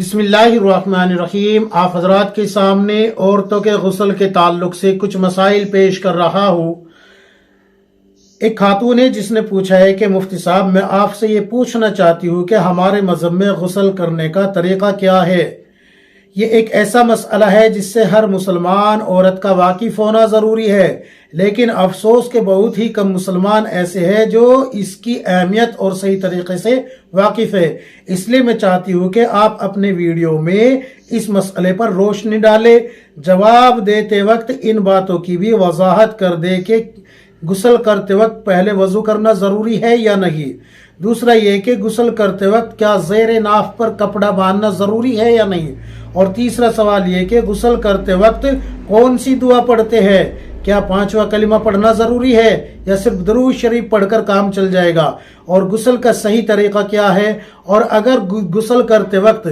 बिस्मिल्लाहिर्रहमानिर्रहीम। आप हजरात के सामने औरतों के गुस्ल के ताल्लुक से कुछ मसाइल पेश कर रहा हूँ। एक खातून है जिसने पूछा है कि मुफ्ती साहब, मैं आपसे ये पूछना चाहती हूँ कि हमारे मजहब में गुस्ल करने का तरीका क्या है। ये एक ऐसा मसला है जिससे हर मुसलमान औरत का वाकिफ होना ज़रूरी है, लेकिन अफसोस के बहुत ही कम मुसलमान ऐसे हैं जो इसकी अहमियत और सही तरीके से वाकिफ है। इसलिए मैं चाहती हूँ कि आप अपने वीडियो में इस मसले पर रोशनी डालें, जवाब देते वक्त इन बातों की भी वजाहत कर दे कि गुस्ल करते वक्त पहले वजू करना ज़रूरी है या नहीं। दूसरा ये कि गुस्ल करते वक्त क्या ज़ेर नाफ पर कपड़ा बांधना ज़रूरी है या नहीं। और तीसरा सवाल ये कि गुस्ल करते वक्त कौन सी दुआ पढ़ते हैं, क्या 5वां कलिमा पढ़ना ज़रूरी है या सिर्फ दरूद शरीफ पढ़कर काम चल जाएगा। और गुस्ल का सही तरीका क्या है, और अगर गुस्ल करते वक्त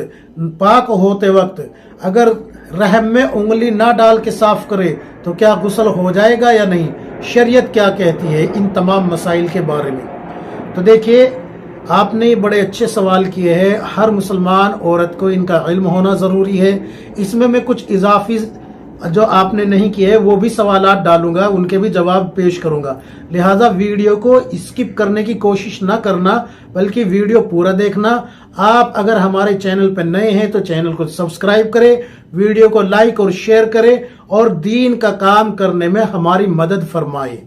पाक होते वक्त अगर रहम में उंगली ना डाल के साफ करे तो क्या गुस्ल हो जाएगा या नहीं। शरीयत क्या कहती है इन तमाम मसाइल के बारे में। तो देखिए, आपने बड़े अच्छे सवाल किए हैं। हर मुसलमान औरत को इनका इल्म होना ज़रूरी है। इसमें मैं कुछ इजाफी जो आपने नहीं किए वो भी सवालात डालूंगा, उनके भी जवाब पेश करूंगा। लिहाजा वीडियो को स्किप करने की कोशिश ना करना, बल्कि वीडियो पूरा देखना। आप अगर हमारे चैनल पर नए हैं तो चैनल को सब्सक्राइब करें, वीडियो को लाइक और शेयर करें और दीन का काम करने में हमारी मदद फरमाएं।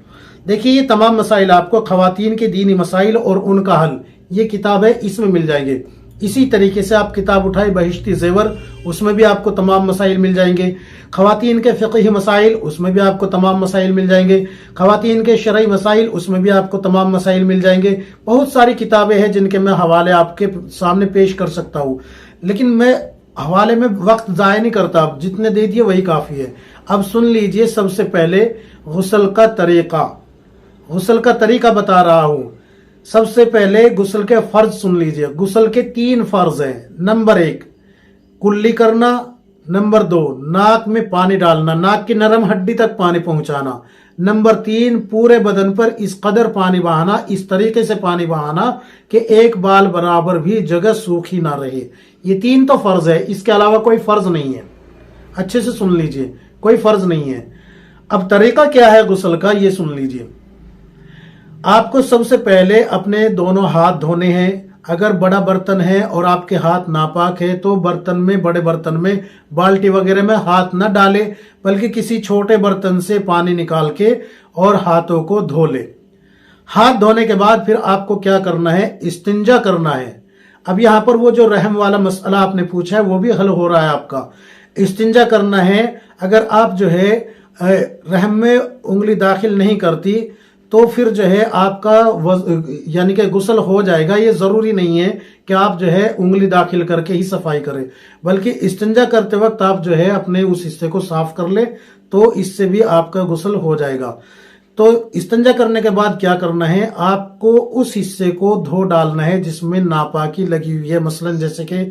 देखिए, ये तमाम मसाइल आपको ख़वातीन के दीनी मसाइल और उनका हल, ये किताब है, इसमें मिल जाएंगे। इसी तरीके से आप किताब उठाए बहिश्ती ज़ेवर, उसमें भी आपको तमाम मसाइल मिल जाएंगे। ख़वातीन के फ़िक़ही मसाइल, उसमें भी आपको तमाम मसाइल मिल जाएंगे। ख़वातीन के शरई मसाइल, उसमें भी आपको तमाम मसाइल मिल जाएंगे। बहुत सारी किताबें हैं जिनके मैं हवाले आपके सामने पेश कर सकता हूँ, लेकिन मैं हवाले में वक्त ज़ाया नहीं करता। अब जितने दे दिए वही काफ़ी है। अब सुन लीजिए, सबसे पहले गुस्ल का तरीका, गुस्ल का तरीका बता रहा हूँ। सबसे पहले गुस्ल के फर्ज सुन लीजिए। गुस्ल के 3 फर्ज हैं। नंबर 1 कुल्ली करना, नंबर 2 नाक में पानी डालना, नाक की नरम हड्डी तक पानी पहुंचाना, नंबर 3 पूरे बदन पर इस कदर पानी बहाना, इस तरीके से पानी बहाना कि एक बाल बराबर भी जगह सूखी ना रहे। ये 3 तो फर्ज है, इसके अलावा कोई फर्ज नहीं है। अच्छे से सुन लीजिए, कोई फर्ज नहीं है। अब तरीका क्या है गुस्ल का, ये सुन लीजिए। आपको सबसे पहले अपने दोनों हाथ धोने हैं। अगर बड़ा बर्तन है और आपके हाथ नापाक है तो बर्तन में, बड़े बर्तन में, बाल्टी वगैरह में हाथ न डाले, बल्कि किसी छोटे बर्तन से पानी निकाल के और हाथों को धो ले। हाथ धोने के बाद फिर आपको क्या करना है, इस्तिंजा करना है। अब यहाँ पर वो जो रहम वाला मसला आपने पूछा है वो भी हल हो रहा है आपका। इस्तिंजा करना है। अगर आप जो है रहम में उंगली दाखिल नहीं करती तो फिर जो है आपका यानी कि गुस्ल हो जाएगा। ये ज़रूरी नहीं है कि आप जो है उंगली दाखिल करके ही सफाई करें, बल्कि इस्तिंजा करते वक्त आप जो है अपने उस हिस्से को साफ कर ले तो इससे भी आपका गुस्ल हो जाएगा। तो इस्तिंजा करने के बाद क्या करना है, आपको उस हिस्से को धो डालना है जिसमें नापाकी लगी हुई है। मसलन जैसे कि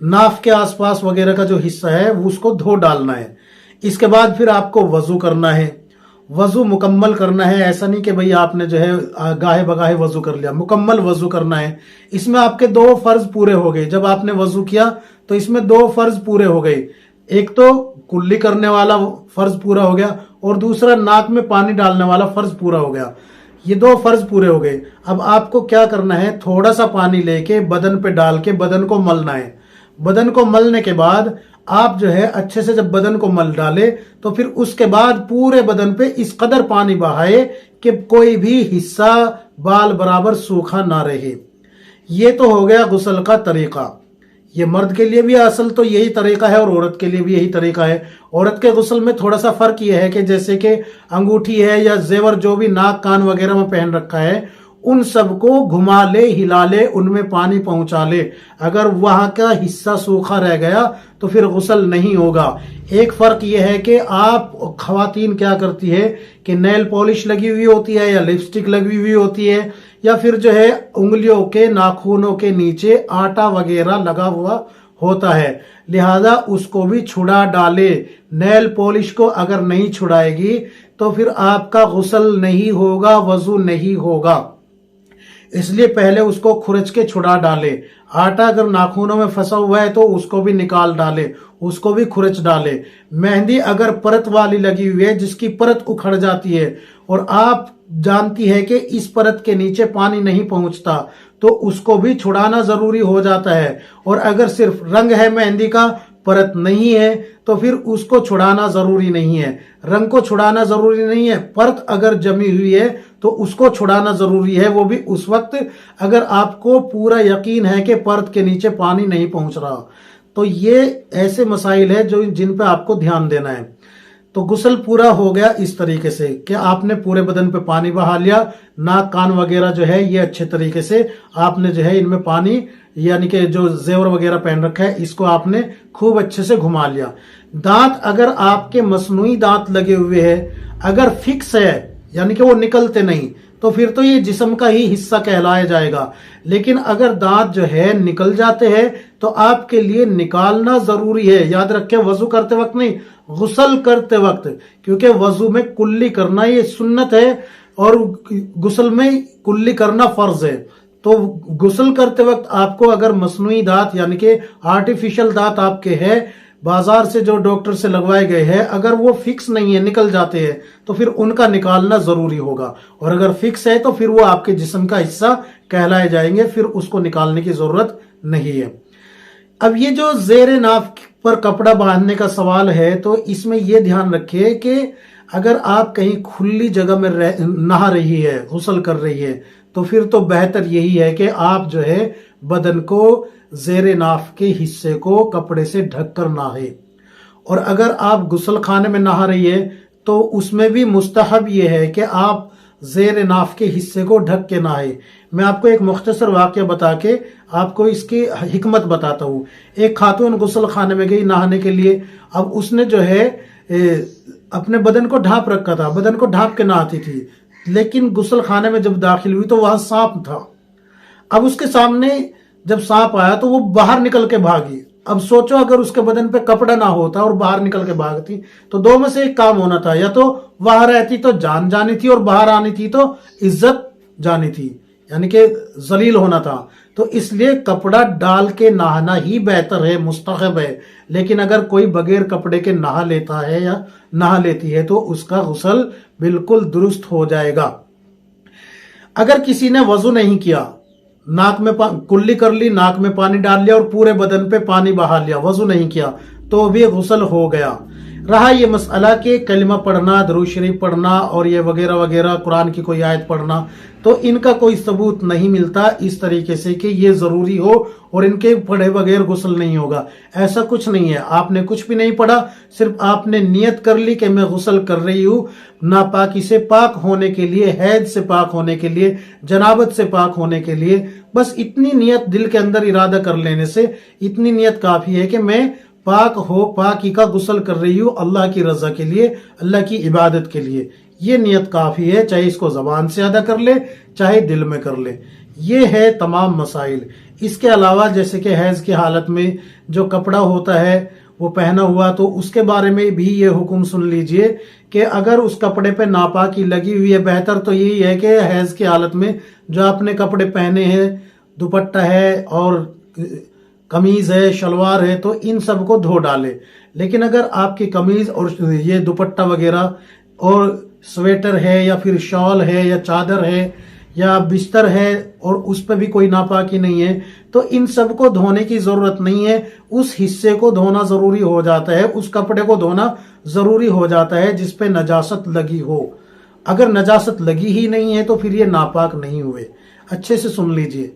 नाफ के आसपास वगैरह का जो हिस्सा है उसको धो डालना है। इसके बाद फिर आपको वजू करना है। वजू मुकम्मल करना है। ऐसा नहीं कि भाई आपने जो है गाहे बगाहे वजू कर लिया, मुकम्मल वजू करना है। इसमें आपके 2 फर्ज पूरे हो गए। जब आपने वजू किया तो इसमें 2 फर्ज पूरे हो गए। एक तो कुल्ली करने वाला फर्ज पूरा हो गया और दूसरा नाक में पानी डालने वाला फर्ज पूरा हो गया। ये 2 फर्ज पूरे हो गए। अब आपको क्या करना है, थोड़ा सा पानी लेके बदन पे डाल के बदन को मलना है। बदन को मलने के बाद आप जो है अच्छे से जब बदन को मल डाले तो फिर उसके बाद पूरे बदन पे इस कदर पानी बहाए कि कोई भी हिस्सा बाल बराबर सूखा ना रहे। ये तो हो गया गुस्ल का तरीका। ये मर्द के लिए भी असल तो यही तरीका है और औरत के लिए भी यही तरीका है। औरत के गुस्ल में थोड़ा सा फर्क ये है कि जैसे कि अंगूठी है या जेवर जो भी नाक कान वगैरह में पहन रखा है, उन सबको घुमा ले, हिला ले, उनमें पानी पहुंचा ले। अगर वहां का हिस्सा सूखा रह गया तो फिर गुस्ल नहीं होगा। एक फर्क यह है कि आप खवातीन क्या करती है कि नेल पॉलिश लगी हुई होती है या लिपस्टिक लगी हुई होती है या फिर जो है उंगलियों के नाखूनों के नीचे आटा वगैरह लगा हुआ होता है, लिहाजा उसको भी छुड़ा डाले। नेल पॉलिश को अगर नहीं छुड़ाएगी तो फिर आपका गुस्ल नहीं होगा, वजू नहीं होगा। اس لیے پہلے اس کو کھرچ کے چھڑا ڈالے. آٹا اگر ناخنوں میں پھنسا ہوا ہے تو اس کو بھی نکال ڈالے, اس کو بھی کھرچ ڈالے. مہندی اگر پرت والی لگی ہوئی ہے جس کی پرت اکھڑ جاتی ہے اور آپ جانتی ہے کہ اس پرت کے نیچے پانی نہیں پہنچتا تو اس کو بھی چھڑانا ضروری ہو جاتا ہے. اور اگر صرف رنگ ہے مہندی کا, پرت نہیں ہے, تو پھر اس کو چھڑانا ضروری نہیں ہے. رنگ کو چھڑانا ضروری نہیں ہے, پرت اگر جمی ہوئی ہے تو اس کو چھڑانا ضروری ہے, وہ بھی اس وقت اگر آپ کو پورا یقین ہے کہ پرت کے نیچے پانی نہیں پہنچ رہا. تو یہ ایسے مسائل ہیں جن پہ آپ کو دھیان دینا ہے. تو غسل پورا ہو گیا اس طریقے سے کہ آپ نے پورے بدن پہ پانی بہا لیا, ناک کان وغیرہ جو ہے یہ اچھے طریقے سے آپ نے جو ہے ان میں پانی, یعنی کہ جو زیور وغیرہ پہن رکھا ہے اس کو آپ نے خوب اچھے سے گھما لیا. دانت اگر آپ کے مصنوعی دانت لگے ہوئے ہیں, اگر فکس ہے یعنی کہ وہ نکلتے نہیں, تو پھر تو یہ جسم کا ہی حصہ کہلایا جائے گا. لیکن اگر دانت جو ہے نکل جاتے ہیں تو آپ کے لیے نکالنا ضروری ہے. یاد رکھیں, وضو کرتے وقت نہیں, غسل کرتے وقت, کیونکہ وضو میں کلی کرنا یہ سنت ہے اور غسل میں کلی کرنا فرض ہے. تو غسل کرتے وقت آپ کو اگر مصنوعی دانت یعنی کہ آرٹیفیشل دانت آپ کے ہیں بازار سے جو ڈاکٹر سے لگوائے گئے ہیں, اگر وہ فکس نہیں ہے, نکل جاتے ہیں, تو پھر ان کا نکالنا ضروری ہوگا. اور اگر فکس ہے تو پھر وہ آپ کے جسم کا حصہ کہلائے جائیں گے, پھر اس کو نکالنے کی ضرورت نہیں ہے. اب یہ جو زیر ناف پر کپڑا باندھنے کا سوال ہے, تو اس میں یہ دھیان رکھیے کہ اگر آپ کہیں کھلی جگہ میں نہا رہی ہے, غسل کر رہی ہے, تو پھر تو بہتر یہی ہے کہ آپ جو ہے بدن کو زیر ناف کے حصے کو کپڑے سے ڈھک کر نہائے. اور اگر آپ غسل خانے میں نہا رہی ہے تو اس میں بھی مستحب یہ ہے کہ آپ زیر ناف کے حصے کو ڈھک کے نہائے. میں آپ کو ایک مختصر واقعہ بتا کے آپ کو اس کی حکمت بتاتا ہوں. ایک خاتون غسل خانے میں گئی نہانے کے لیے. اب اس نے جو ہے اپنے بدن کو ڈھانپ رکھا تھا, بدن کو ڈھانپ کے نہاتی تھی, لیکن غسل خانے میں جب داخل ہوئی تو وہاں سانپ تھا. اب اس کے سامنے جب سانپ آیا تو وہ باہر نکل کے بھاگی. اب سوچو اگر اس کے بدن پہ کپڑا نہ ہوتا اور باہر نکل کے بھاگتی تو دو میں سے ایک کام ہونا تھا, یا تو وہاں رہتی تو جان جانی تھی اور باہر آنی تھی تو عزت جانی تھی, یعنی کہ ذلیل ہونا تھا. تو اس لیے کپڑا ڈال کے نہانا ہی بہتر ہے, مستحب ہے. لیکن اگر کوئی بغیر کپڑے کے نہا لیتا ہے یا نہا لیتی ہے تو اس کا غسل بالکل درست ہو جائے گا. اگر کسی نے وضو نہیں کیا, ناک میں کلی کر لی, ناک میں پانی ڈال لیا اور پورے بدن پہ پانی بہا لیا, وضو نہیں کیا, تو بھی غسل ہو گیا. رہا یہ مسئلہ کہ کلمہ پڑھنا, درود شریف پڑھنا اور یہ وغیرہ وغیرہ, قرآن کی کوئی آیت پڑھنا, تو ان کا کوئی ثبوت نہیں ملتا اس طریقے سے کہ یہ ضروری ہو اور ان کے پڑھے بغیر غسل نہیں ہوگا. ایسا کچھ نہیں ہے. آپ نے کچھ بھی نہیں پڑھا, صرف آپ نے نیت کر لی کہ میں غسل کر رہی ہوں ناپاکی سے پاک ہونے کے لیے, حیض سے پاک ہونے کے لیے, جنابت سے پاک ہونے کے لیے. بس اتنی نیت دل کے اندر ارادہ کر لینے سے اتنی نیت کافی ہے کہ میں پاکی کا غسل کر رہی ہوں اللہ کی رضا کے لیے, اللہ کی عبادت کے لیے. یہ نیت کافی ہے, چاہے اس کو زبان سے ادا کر لے چاہے دل میں کر لے. یہ ہے تمام مسائل. اس کے علاوہ جیسے کہ حیض کی حالت میں جو کپڑا ہوتا ہے وہ پہنا ہوا, تو اس کے بارے میں بھی یہ حکم سن لیجئے کہ اگر اس کپڑے پہ ناپاکی لگی ہوئی ہے, بہتر تو یہی ہے کہ حیض کی حالت میں جو آپ نے کپڑے پہنے ہیں, دوپٹہ ہے اور قمیض ہے, شلوار ہے, تو ان سب کو دھو ڈالے. لیکن اگر آپ کی قمیض اور یہ دوپٹہ وغیرہ اور سویٹر ہے یا پھر شال ہے یا چادر ہے یا بستر ہے اور اس پہ بھی کوئی ناپاکی نہیں ہے, تو ان سب کو دھونے کی ضرورت نہیں ہے. اس حصے کو دھونا ضروری ہو جاتا ہے, اس کپڑے کو دھونا ضروری ہو جاتا ہے جس پہ نجاست لگی ہو. اگر نجاست لگی ہی نہیں ہے تو پھر یہ ناپاک نہیں ہوئے. اچھے سے سن لیجئے,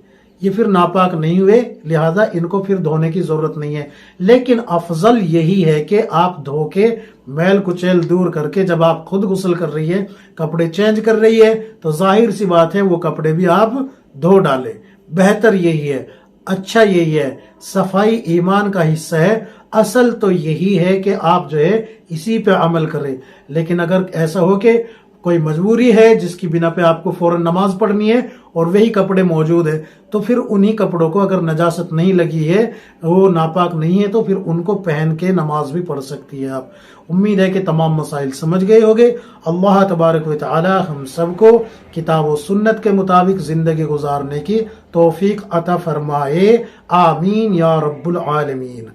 یہ پھر ناپاک نہیں ہوئے, لہذا ان کو پھر دھونے کی ضرورت نہیں ہے. لیکن افضل یہی ہے کہ آپ دھو کے میل کچیل دور کر کے جب آپ خود غسل کر رہی ہے, کپڑے چینج کر رہی ہے, تو ظاہر سی بات ہے وہ کپڑے بھی آپ دھو ڈالے. بہتر یہی ہے, اچھا یہی ہے, صفائی ایمان کا حصہ ہے. اصل تو یہی ہے کہ آپ جو ہے اسی پہ عمل کریں. لیکن اگر ایسا ہو کہ کوئی مجبوری ہے جس کی بنا پہ آپ کو فوراً نماز پڑھنی ہے اور وہی کپڑے موجود ہے، تو پھر انہی کپڑوں کو اگر نجاست نہیں لگی ہے، وہ ناپاک نہیں ہے، تو پھر ان کو پہن کے نماز بھی پڑھ سکتی ہے آپ۔ امید ہے کہ تمام مسائل سمجھ گئے ہوگے۔ اللہ تبارک و تعالی ہم سب کو کتاب و سنت کے مطابق زندگی گزارنے کی توفیق عطا فرمائے، آمین یا رب العالمین۔